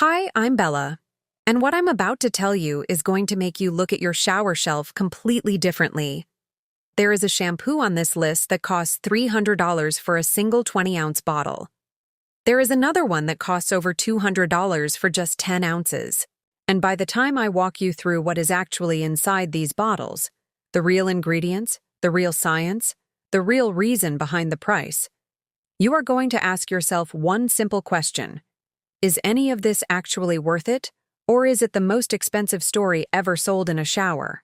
Hi, I'm Bella, and what I'm about to tell you is going to make you look at your shower shelf completely differently. There is a shampoo on this list that costs $300 for a single 20-ounce bottle. There is another one that costs over $200 for just 10 ounces. And by the time I walk you through what is actually inside these bottles, the real ingredients, the real science, the real reason behind the price, you are going to ask yourself one simple question. Is any of this actually worth it, or is it the most expensive story ever sold in a shower?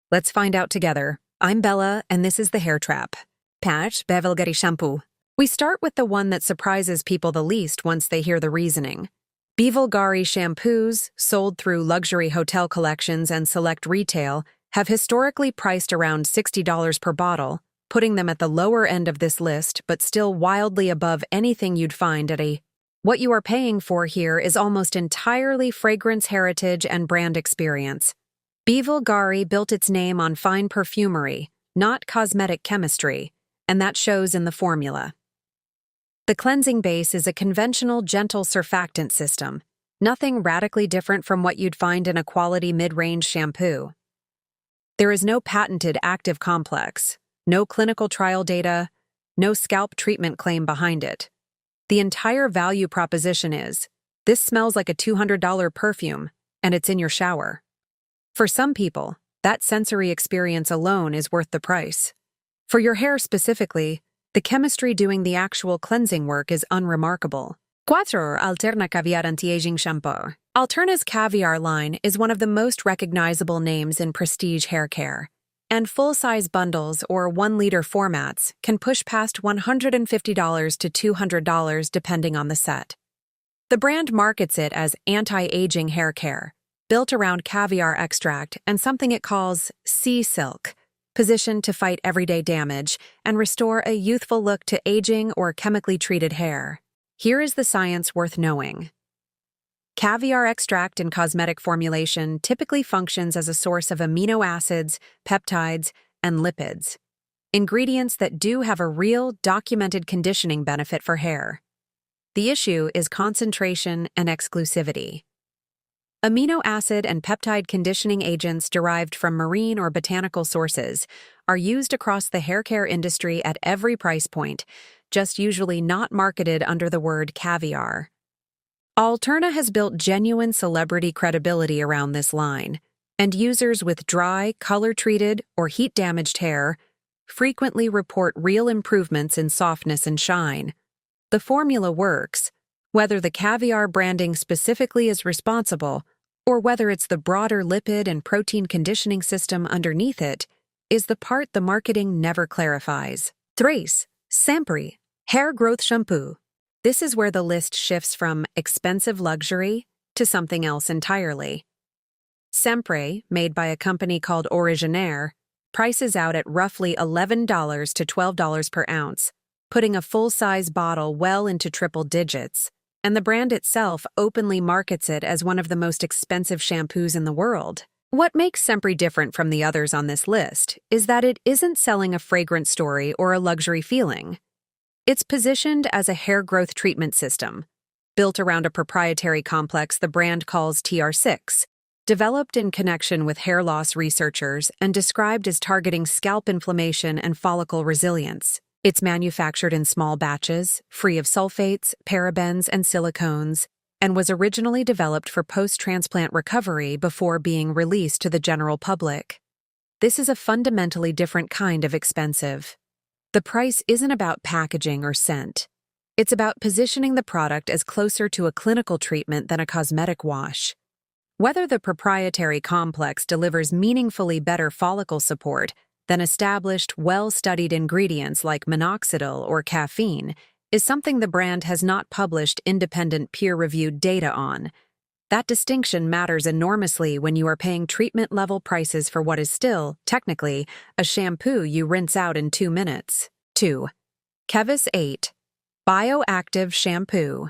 Let's find out together. I'm Bella, and this is the Hair Trap. Bvlgari shampoo. We start with the one that surprises people the least once they hear the reasoning. Bvlgari shampoos, sold through luxury hotel collections and select retail, have historically priced around $60 per bottle, putting them at the lower end of this list but still wildly above anything you'd find at a What you are paying for here is almost entirely fragrance heritage and brand experience. Bvlgari built its name on fine perfumery, not cosmetic chemistry, and that shows in the formula. The cleansing base is a conventional gentle surfactant system, nothing radically different from what you'd find in a quality mid-range shampoo. There is no patented active complex, no clinical trial data, no scalp treatment claim behind it. The entire value proposition is, this smells like a $200 perfume, and it's in your shower. For some people, that sensory experience alone is worth the price. For your hair specifically, the chemistry doing the actual cleansing work is unremarkable. Cuatro Alterna Caviar Anti-Aging Shampoo. Alterna's Caviar line is one of the most recognizable names in prestige hair care, and full-size bundles or 1-liter formats can push past $150 to $200 depending on the set. The brand markets it as anti-aging hair care, built around caviar extract and something it calls sea silk, positioned to fight everyday damage and restore a youthful look to aging or chemically treated hair. Here is the science worth knowing. Caviar extract in cosmetic formulation typically functions as a source of amino acids, peptides, and lipids, ingredients that do have a real, documented conditioning benefit for hair. The issue is concentration and exclusivity. Amino acid and peptide conditioning agents derived from marine or botanical sources are used across the hair care industry at every price point, just usually not marketed under the word caviar. Alterna has built genuine celebrity credibility around this line, and users with dry, color-treated, or heat-damaged hair frequently report real improvements in softness and shine. The formula works, whether the caviar branding specifically is responsible, or whether it's the broader lipid and protein conditioning system underneath it, is the part the marketing never clarifies. 3. Shampoo, hair growth shampoo. This is where the list shifts from expensive luxury to something else entirely. Shampoo, made by a company called Originaire, prices out at roughly $11 to $12 per ounce, putting a full-size bottle well into triple digits, and the brand itself openly markets it as one of the most expensive shampoos in the world. What makes Shampoo different from the others on this list is that it isn't selling a fragrance story or a luxury feeling. It's positioned as a hair growth treatment system, built around a proprietary complex the brand calls TR6, developed in connection with hair loss researchers and described as targeting scalp inflammation and follicle resilience. It's manufactured in small batches, free of sulfates, parabens, and silicones, and was originally developed for post-transplant recovery before being released to the general public. This is a fundamentally different kind of expensive. The price isn't about packaging or scent. It's about positioning the product as closer to a clinical treatment than a cosmetic wash. Whether the proprietary complex delivers meaningfully better follicle support than established, well-studied ingredients like minoxidil or caffeine is something the brand has not published independent peer-reviewed data on. That distinction matters enormously when you are paying treatment-level prices for what is still, technically, a shampoo you rinse out in 2 minutes. 2. Kevis 8. Bioactive Shampoo.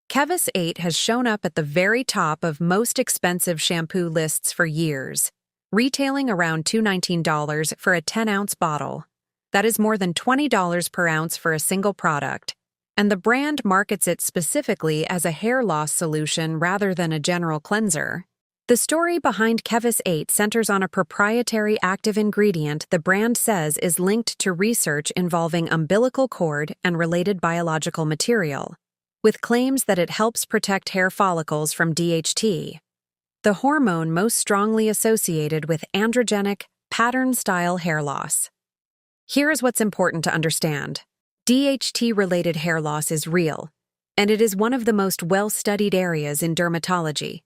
Kevis 8 has shown up at the very top of most expensive shampoo lists for years, retailing around $219 for a 10-ounce bottle. That is more than $20 per ounce for a single product, and the brand markets it specifically as a hair loss solution rather than a general cleanser. The story behind Kevis 8 centers on a proprietary active ingredient the brand says is linked to research involving umbilical cord and related biological material, with claims that it helps protect hair follicles from DHT, the hormone most strongly associated with androgenic, pattern-style hair loss. Here is what's important to understand. DHT-related hair loss is real, and it is one of the most well-studied areas in dermatology.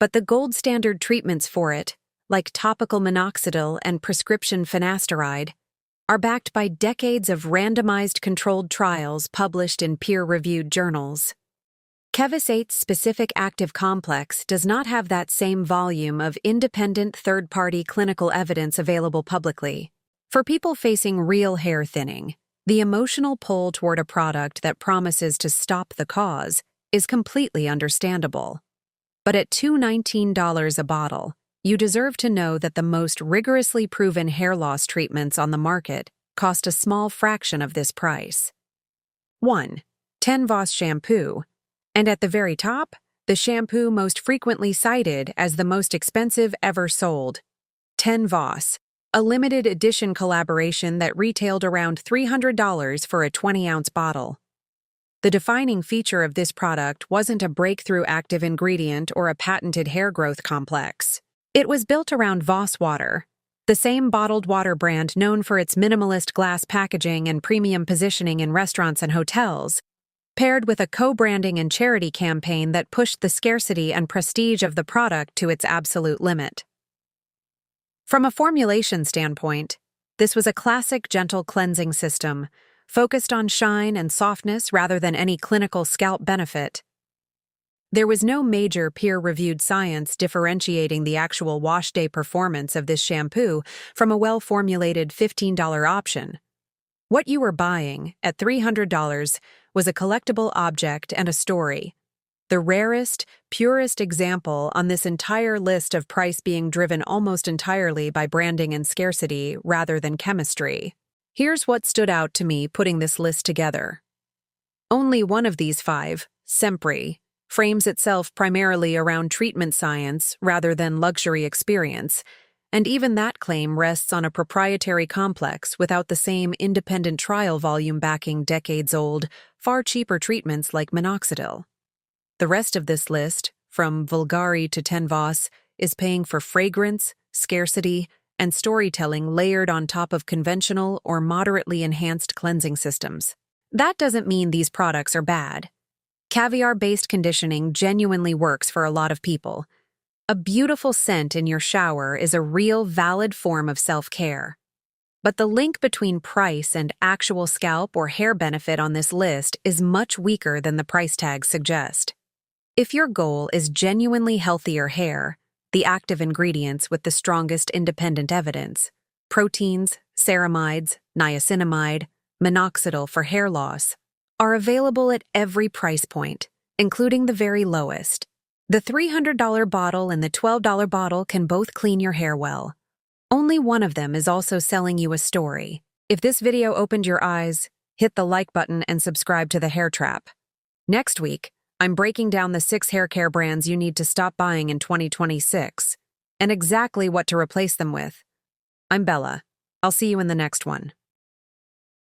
But the gold standard treatments for it, like topical minoxidil and prescription finasteride, are backed by decades of randomized controlled trials published in peer-reviewed journals. Kevis 8's specific active complex does not have that same volume of independent third-party clinical evidence available publicly. For people facing real hair thinning, the emotional pull toward a product that promises to stop the cause is completely understandable. But at $219 a bottle, you deserve to know that the most rigorously proven hair loss treatments on the market cost a small fraction of this price. 1. Ten Voss shampoo, and at the very top, the shampoo most frequently cited as the most expensive ever sold. Ten Voss, a limited edition collaboration that retailed around $300 for a 20-ounce bottle. The defining feature of this product wasn't a breakthrough active ingredient or a patented hair growth complex. It was built around Voss water, the same bottled water brand known for its minimalist glass packaging and premium positioning in restaurants and hotels, paired with a co-branding and charity campaign that pushed the scarcity and prestige of the product to its absolute limit. From a formulation standpoint, this was a classic gentle cleansing system, focused on shine and softness rather than any clinical scalp benefit. There was no major peer-reviewed science differentiating the actual wash-day performance of this shampoo from a well-formulated $15 option. What you were buying, at $300, was a collectible object and a story. The rarest, purest example on this entire list of price being driven almost entirely by branding and scarcity rather than chemistry. Here's what stood out to me putting this list together. Only one of these 5, Sempre, frames itself primarily around treatment science rather than luxury experience, and even that claim rests on a proprietary complex without the same independent trial volume backing decades-old, far cheaper treatments like minoxidil. The rest of this list, from Bvlgari to Ten Voss, is paying for fragrance, scarcity, and storytelling layered on top of conventional or moderately enhanced cleansing systems. That doesn't mean these products are bad. Caviar-based conditioning genuinely works for a lot of people. A beautiful scent in your shower is a real valid form of self-care. But the link between price and actual scalp or hair benefit on this list is much weaker than the price tags suggest. If your goal is genuinely healthier hair, the active ingredients with the strongest independent evidence, proteins, ceramides, niacinamide, minoxidil for hair loss, are available at every price point, including the very lowest. The $300 bottle and the $12 bottle can both clean your hair well. Only one of them is also selling you a story. If this video opened your eyes, hit the like button and subscribe to The Hair Trap. Next week, I'm breaking down the 6 hair care brands you need to stop buying in 2026, and exactly what to replace them with. I'm Bella. I'll see you in the next one.